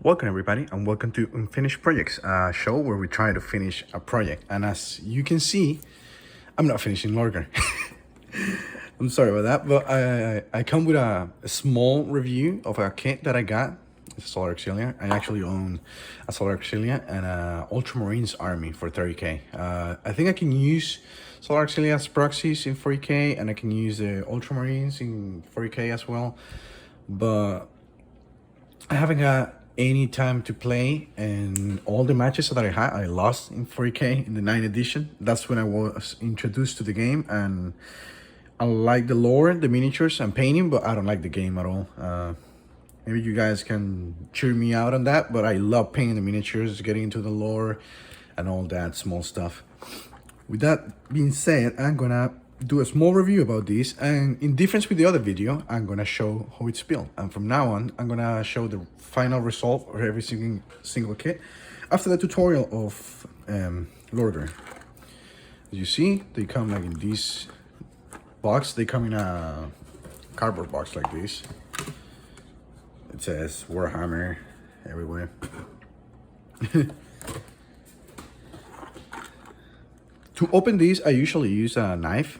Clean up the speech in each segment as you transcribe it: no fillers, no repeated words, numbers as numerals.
Welcome everybody and welcome to Unfinished Projects, a show where we try to finish a project. And as you can see, I'm not finishing Mortar. I'm sorry about that, but I come with a small review of a kit that I got. It's a Solar Auxilia. I actually own a Solar Auxilia and a Ultramarines army for 30k. I think I can use Solar Auxilia as proxies in 40k, and I can use the Ultramarines in 40k as well. But I haven't got any time to play, and all the matches that I had, I lost in 40k in the 9th edition. That's when I was introduced to the game, and I like the lore, the miniatures, and painting, but I don't like the game at all. Maybe you guys can cheer me out on that, but I love painting the miniatures, getting into the lore, and all that small stuff. With that being said, I'm gonna do a small review about this, and in difference with the other video, I'm gonna show how it's built. And from now on, I'm gonna show the final result of every single kit after the tutorial of Mortar. As you see, they come like in this box. They come in a cardboard box like this. It says Warhammer everywhere. To open these, I usually use a knife.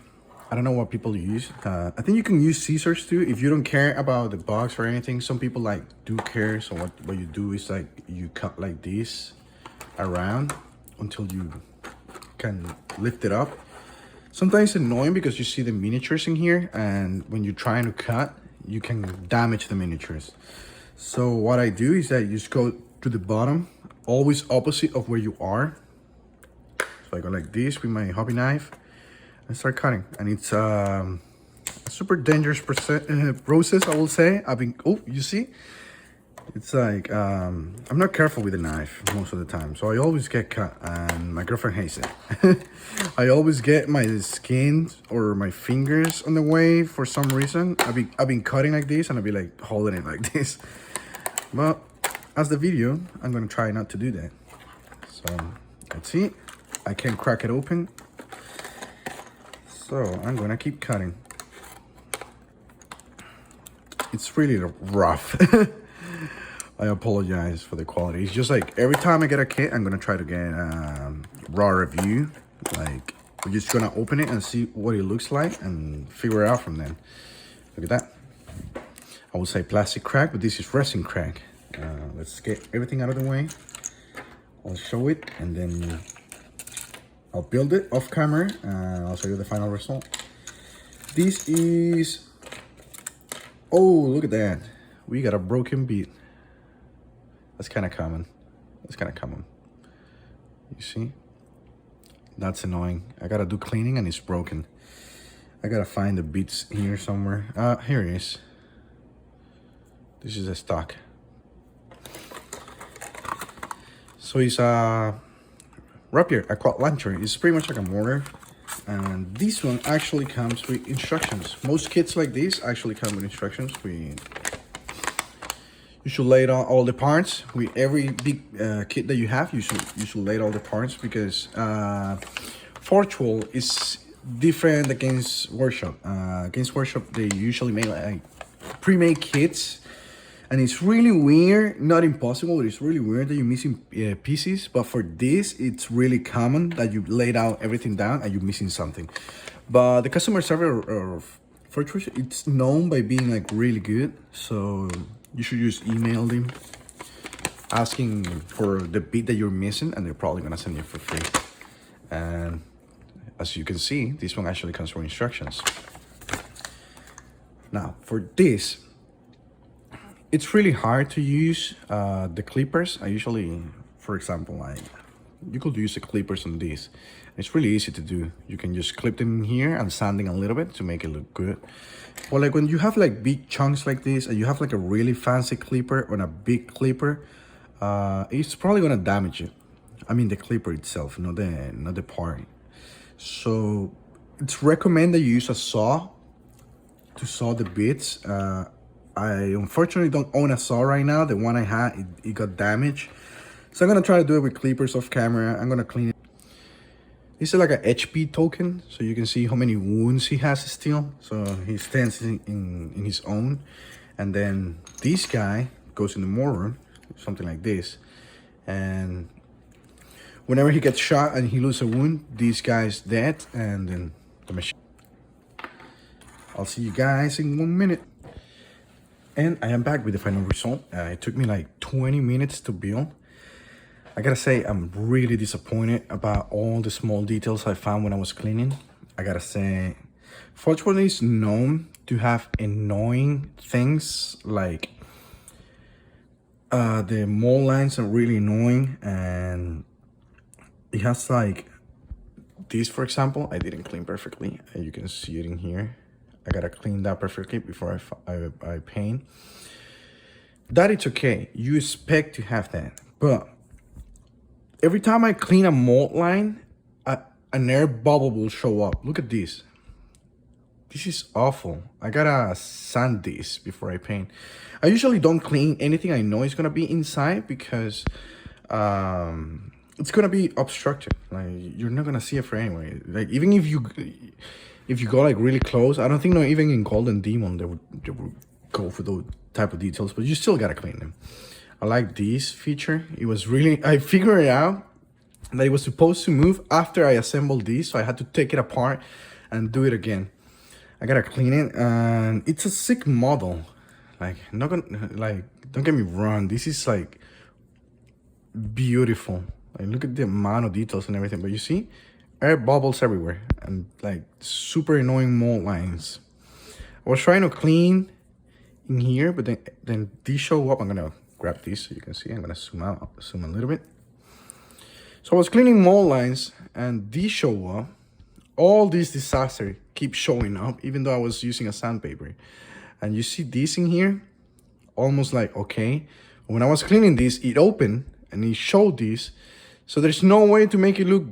I don't know what people use. I think you can use scissors too if you don't care about the box or anything. Some people like do care, so what you do is like you cut like this around until you can lift it up. Sometimes it's annoying because you see the miniatures in here, and when you're trying to cut, you can damage the miniatures. So what I do is that you just go to the bottom, always opposite of where you are. So I go like this with my hobby knife and start cutting, and it's a super dangerous process, I will say. Oh, you see, it's like I'm not careful with the knife most of the time, so I always get cut, and my girlfriend hates it. I always get my skin or my fingers on the way for some reason. I've been cutting like this, and I'll be like holding it like this. But as the video, I'm gonna try not to do that. So let's see. I can crack it open, so I'm gonna keep cutting. It's really rough. I apologize for the quality. It's just like every time I get a kit, I'm gonna try to get a raw review. Like, we're just gonna open it and see what it looks like and figure it out from then. Look at that. I would say plastic crack, but this is resin crack. Let's get everything out of the way. I'll show it, and then I'll build it off camera, and I'll show you the final result. This is, oh, look at that. We got a broken bead. That's kind of common. You see? That's annoying. I gotta do cleaning and it's broken. I gotta find the beads here somewhere. Here it is. This is a stock. So it's a rapier, a quad launcher. It's pretty much like a mortar, and this one actually comes with instructions. Most kits like this actually come with instructions. You should lay down all the parts. With every big kit that you have, you should lay all the parts, because Fortual is different against Workshop. Against Workshop, they usually make like pre-made kits. And it's really weird, not impossible, but it's really weird that you're missing pieces. But for this, it's really common that you laid out everything down and you're missing something. But the customer service of Fortress, it's known by being like really good. So you should just email them asking for the bit that you're missing, and they're probably gonna send you for free. And as you can see, this one actually comes with instructions. Now for this, it's really hard to use the clippers. I usually, for example, you could use the clippers on this. It's really easy to do. You can just clip them in here and sanding a little bit to make it look good. But like when you have like big chunks like this, and you have like a really fancy clipper on a big clipper, it's probably gonna damage it. I mean the clipper itself, not the part. So it's recommended that you use a saw to saw the bits. I unfortunately don't own a saw right now. The one I had, it got damaged. So I'm gonna try to do it with clippers off camera. I'm gonna clean it. This is like an HP token, so you can see how many wounds he has still. So he stands in his own. And then this guy goes in the mortar. something like this. And whenever he gets shot and he loses a wound, this guy's dead, and then the machine. I'll see you guys in 1 minute. And I am back with the final result. It took me like 20 minutes to build. I gotta say, I'm really disappointed about all the small details I found when I was cleaning. I gotta say, Forge is known to have annoying things, like the mold lines are really annoying, and it has like this, for example, I didn't clean perfectly. You can see it in here. I gotta clean that perfectly before I paint. That it's okay. You expect to have that, but every time I clean a mold line, an air bubble will show up. Look at this. This is awful. I gotta sand this before I paint. I usually don't clean anything I know is gonna be inside, because it's gonna be obstructed. Like, you're not gonna see it for anyway. Like, even if you go like really close, I don't think, no, even in Golden Demon they would go for those type of details, but you still gotta clean them. I like this feature. It was really, I figured it out that it was supposed to move after I assembled this, so I had to take it apart and do it again. I gotta clean it, and it's a sick model. Like, not gonna, like, don't get me wrong, this is like beautiful. Like, look at the amount of details and everything, but you see air bubbles everywhere and like super annoying mold lines. I was trying to clean in here, but then these show up. I'm gonna grab this so you can see. I'm gonna zoom a little bit. So I was cleaning mold lines, and these show up. All these disasters keep showing up, even though I was using a sandpaper. And you see this in here, almost like, okay. When I was cleaning this, it opened and it showed this. So there's no way to make it look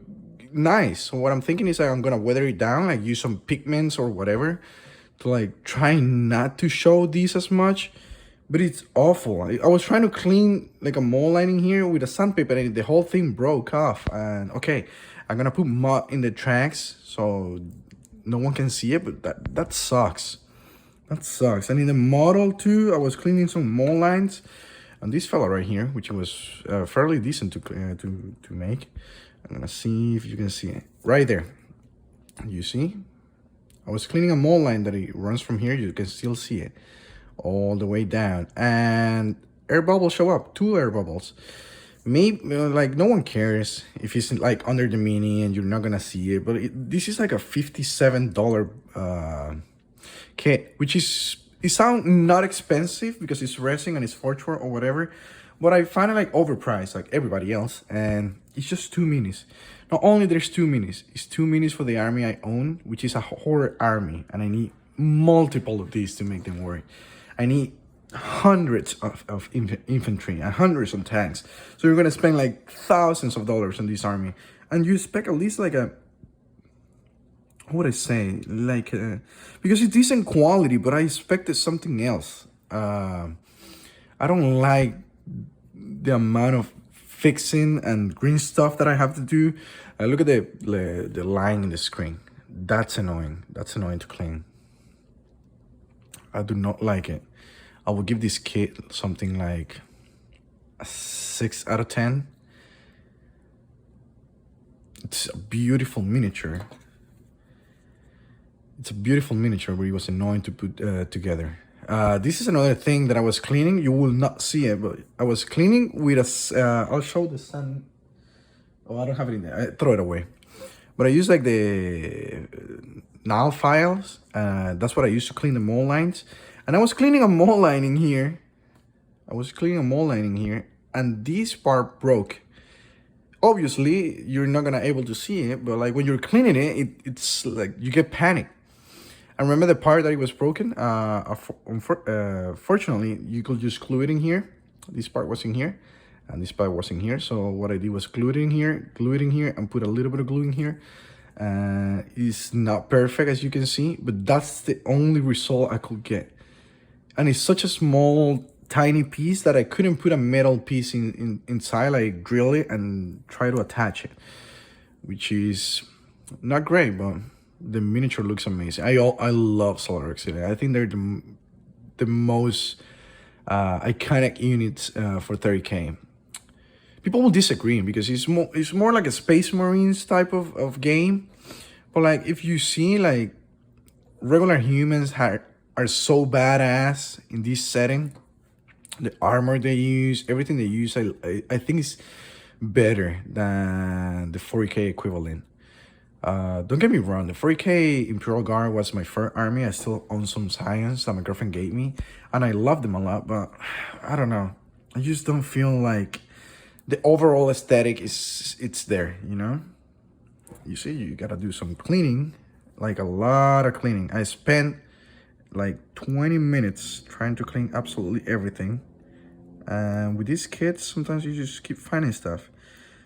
nice. So what I'm thinking is, like, I'm gonna weather it down, like use some pigments or whatever to like try not to show these as much. But it's awful. I was trying to clean like a mold lining here with a sandpaper, and the whole thing broke off. And okay, I'm gonna put mud in the tracks so no one can see it, but that sucks. That sucks. And in the model too, I was cleaning some mold lines, and this fella right here, which was fairly decent to make. I'm gonna see if you can see it right there. You see, I was cleaning a mold line that it runs from here. You can still see it all the way down, and air bubbles show up. 2 air bubbles. Maybe like no one cares if it's like under the mini and you're not gonna see it, but this is like a $57 kit, which is, it sounds not expensive because it's resin and it's Forge or whatever, but I find it like overpriced like everybody else. And it's just 2 minis. Not only there's 2 minis, it's 2 minis for the army I own, which is a horror army, and I need multiple of these to make them work. I need hundreds of infantry and hundreds of tanks. So you're gonna spend like thousands of dollars on this army, and you expect at least like a, what would I say, like because it's decent quality, but I expected something else. I don't like the amount of fixing and green stuff that I have to do. Look at the line in the screen. That's annoying. That's annoying to clean. I do not like it. I would give this kit something like a 6 out of 10. It's a beautiful miniature. It's a beautiful miniature, but it was annoying to put together. This is another thing that I was cleaning. You will not see it, but I was cleaning with a, I'll show the sun. Oh, I don't have it in there. I throw it away. But I use like the nail files. That's what I use to clean the mold lines. And I was cleaning a mold line in here. And this part broke. Obviously, you're not gonna able to see it, but like when you're cleaning it, it's like you get panic. I remember the part that it was broken. Fortunately, you could just glue it in here. This part was in here, and this part was in here. So what I did was glue it in here, and put a little bit of glue in here. It's not perfect, as you can see, but that's the only result I could get. And it's such a small, tiny piece that I couldn't put a metal piece inside, like drill it and try to attach it, which is not great, but the miniature looks amazing. I love Solar Auxilia. I think they're the most iconic units for 30K. People will disagree because it's more like a Space Marines type of game. But like if you see like regular humans are so badass in this setting, the armor they use, everything they use, I think is better than the 40K equivalent. Don't get me wrong, the 40K Imperial Guard was my first army. I still own some Scions that my girlfriend gave me, and I love them a lot, but I don't know. I just don't feel like the overall aesthetic it's there, you know? You see, you gotta do some cleaning, like a lot of cleaning. I spent like 20 minutes trying to clean absolutely everything. And with these kits, sometimes you just keep finding stuff.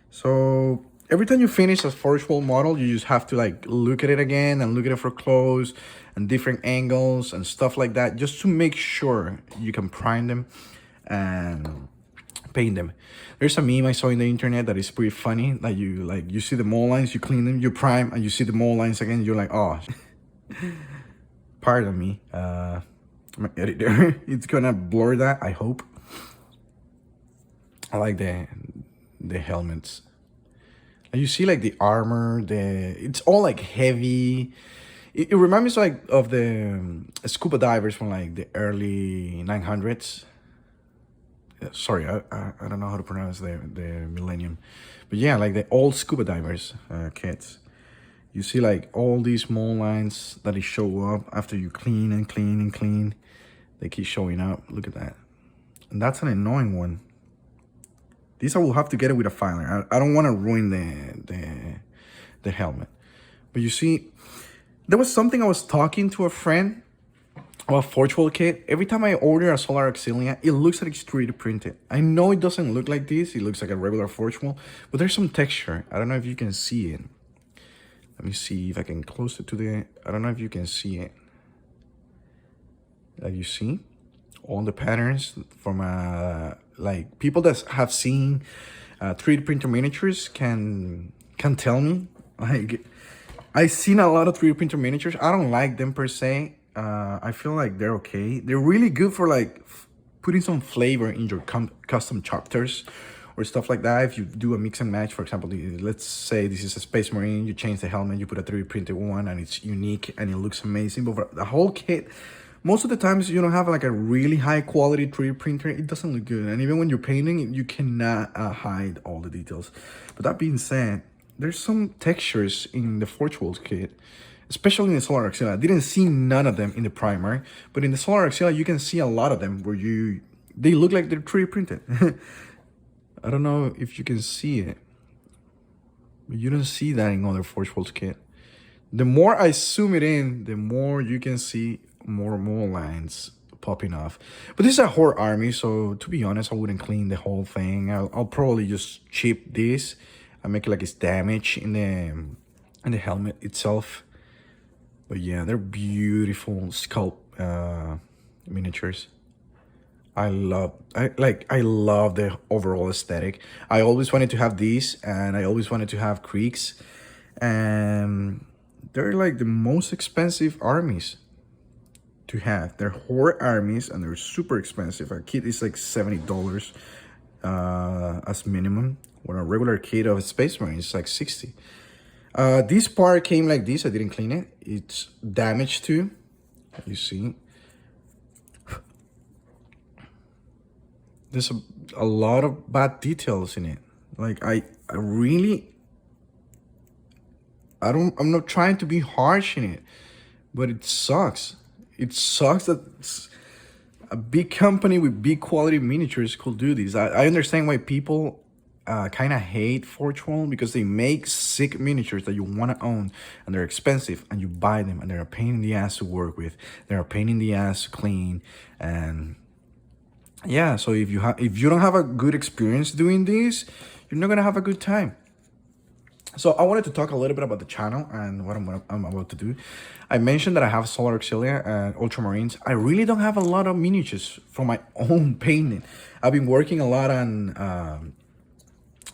So every time you finish a Forge World model, you just have to like look at it again and look at it for close and different angles and stuff like that, just to make sure you can prime them and paint them. There's a meme I saw in the internet that is pretty funny. Like you see the mold lines, you clean them, you prime, and you see the mold lines again. You're like, oh, pardon me. My editor, it's gonna blur that. I hope. I like the helmets. And you see like the armor. It's all like heavy. It reminds me like of the scuba divers from like the early 900s. Sorry, I don't know how to pronounce the millennium, but yeah, like the old scuba divers kits. You see like all these mold lines that show up after you clean and clean and clean. They keep showing up. Look at that, and that's an annoying one. These I will have to get it with a filer. I don't want to ruin the helmet. But you see, there was something I was talking to a friend about Forge World kit. Every time I order a Solar Auxilia, it looks like it's 3D printed. I know it doesn't look like this. It looks like a regular Forge World, but there's some texture. I don't know if you can see it. Let me see if I can close it to the... I don't know if you can see it. Like you see? All the patterns from like people that have seen 3D printer miniatures can tell me. Like I've seen a lot of 3D printer miniatures. I don't like them per se. I feel like they're okay. They're really good for like putting some flavor in your custom chapters or stuff like that. If you do a mix and match, for example, let's say this is a Space Marine, you change the helmet, you put a 3D printed one, and it's unique and it looks amazing. But for the whole kit, most of the times you don't have like a really high quality 3D printer, it doesn't look good. And even when you're painting, you cannot hide all the details. But that being said, there's some textures in the Forge World kit, especially in the Solar Auxilia. I didn't see none of them in the primer, but in the Solar Auxilia, you can see a lot of them where they look like they're 3D printed. I don't know if you can see it, but you don't see that in other Forge World kit. The more I zoom it in, the more you can see more lines popping off. But this is a horde army, so to be honest, I wouldn't clean the whole thing. I'll probably just chip this and make it like it's damaged in the helmet itself. But yeah, they're beautiful sculpt miniatures. I love the overall aesthetic. I always wanted to have these, and I always wanted to have creeks, and they're like the most expensive armies to have. They're horde armies and they're super expensive. A kit is like $70 as minimum, when a regular kit of a Space Marine is like 60. This part came like this. I didn't clean it. It's damaged too. You see, there's a lot of bad details in it. Like I'm not trying to be harsh in it, but it sucks. It sucks that a big company with big quality miniatures could do this. I understand why people kind of hate Forge World, because they make sick miniatures that you want to own, and they're expensive, and you buy them, and they're a pain in the ass to work with. They're a pain in the ass to clean, and yeah. So if you don't have a good experience doing this, you're not gonna have a good time. So I wanted to talk a little bit about the channel and what I'm about to do. I mentioned that I have Solar Auxilia and Ultramarines. I really don't have a lot of miniatures for my own painting. I've been working a lot on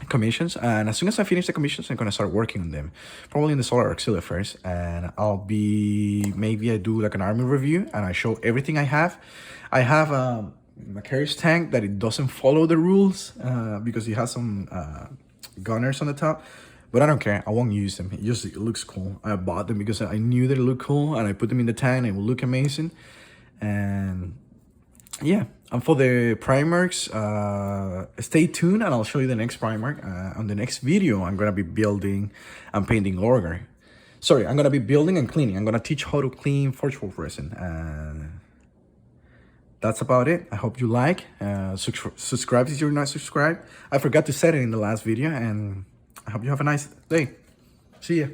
commissions, and as soon as I finish the commissions, I'm gonna start working on them. Probably in the Solar Auxilia first, and maybe I do like an army review and I show everything I have. I have carriage tank that it doesn't follow the rules because it has some gunners on the top. But I don't care. I won't use them. It looks cool. I bought them because I knew that it looked cool, and I put them in the tank and it will look amazing. And yeah, and for the Primarchs, stay tuned and I'll show you the next Primarch. On the next video, I'm gonna be building and painting Lorgar. Sorry, I'm gonna be building and cleaning. I'm gonna teach how to clean Forge Wolf resin. That's about it. I hope you like. Subscribe if you're not subscribed. I forgot to set it in the last video, and I hope you have a nice day. See ya.